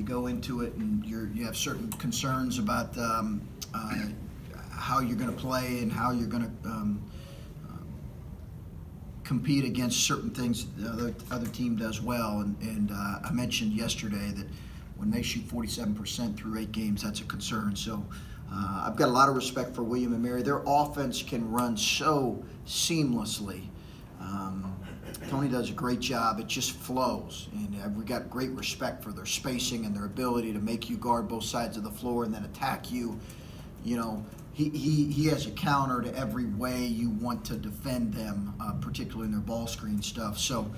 go into it and you have certain concerns about how you're going to play and how you're going to compete against certain things the other team does well. And I mentioned yesterday that when they shoot 47% through 8 games, that's a concern. So I've got a lot of respect for William and Mary. Their offense can run so seamlessly. Tony does a great job. It just flows. And we got great respect for their spacing and their ability to make you guard both sides of the floor and then attack you. You know, he has a counter to every way you want to defend them, particularly in their ball screen stuff. So,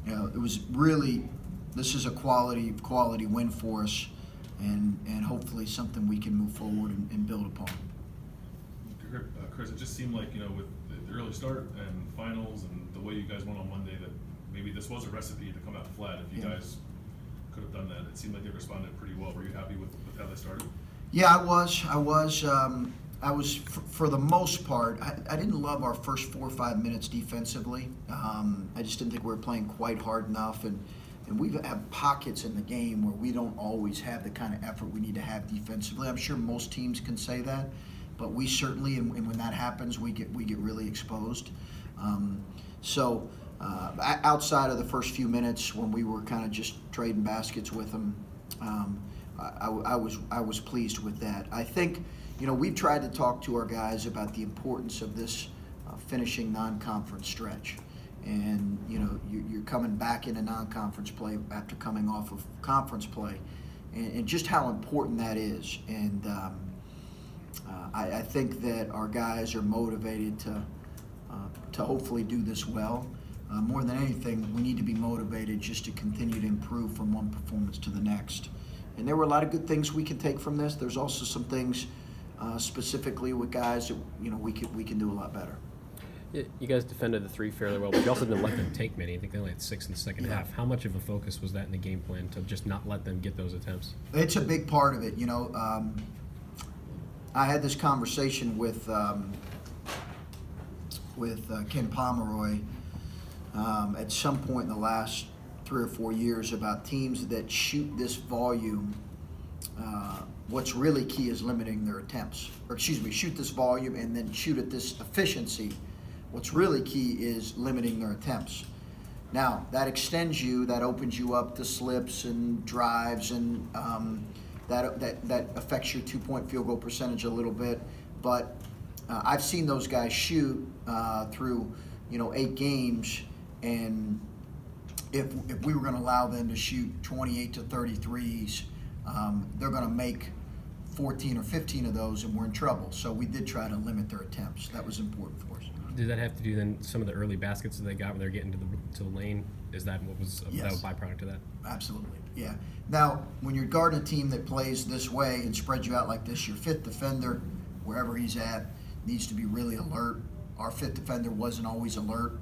you know, it was really, this is a quality win for us, and hopefully something we can move forward and build upon. Chris, it just seemed like, you know, with the early start and finals and the way you guys went on Monday, that maybe this was a recipe to come out flat if you guys could have done that. It seemed like they responded pretty well. Were you happy with how they started? Yeah, I was, for the most part, I didn't love our first 4 or 5 minutes defensively. I just didn't think we were playing quite hard enough, and we have pockets in the game where we don't always have the kind of effort we need to have defensively. I'm sure most teams can say that, but we certainly, and when that happens, we get really exposed. Outside of the first few minutes when we were kind of just trading baskets with them, I was pleased with that. I think, you know, we've tried to talk to our guys about the importance of this finishing non-conference stretch. And, you know, you're coming back into non-conference play after coming off of conference play, and just how important that is. And I think that our guys are motivated to hopefully do this well. More than anything, we need to be motivated just to continue to improve from one performance to the next. And there were a lot of good things we can take from this. There's also some things specifically with guys that, you know, we can do a lot better. You guys defended the 3 fairly well, but you also didn't let them take many. I think they only had 6 in the second half. How much of a focus was that in the game plan to just not let them get those attempts? It's a big part of it. You know, I had this conversation with Ken Pomeroy at some point in the last 3 or 4 years about teams that shoot this volume. What's really key is limiting their attempts. Or excuse me, shoot this volume and then shoot at this efficiency. What's really key is limiting their attempts. Now, that extends you, that opens you up to slips and drives, and that affects your 2-point field goal percentage a little bit. But I've seen those guys shoot through, you know, 8 games, and if we were going to allow them to shoot 28 to 33s, they're going to make 14 or 15 of those, and we're in trouble. So we did try to limit their attempts. That was important for us. Did that have to do then some of the early baskets that they got when they're getting to the lane? Is that what was a byproduct of that? Absolutely, yeah. Now, when you're guarding a team that plays this way and spreads you out like this, your 5th defender, wherever he's at, needs to be really alert. Our 5th defender wasn't always alert.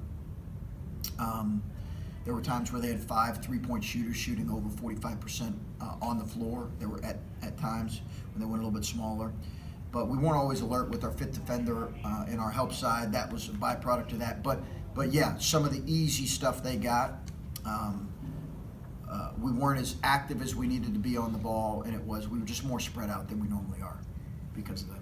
There were times where they had 5 3-point shooters shooting over 45% on the floor. They were at times when they went a little bit smaller. But we weren't always alert with our 5th defender in our help side. That was a byproduct of that. But yeah, some of the easy stuff they got, we weren't as active as we needed to be on the ball, and we were just more spread out than we normally are because of that.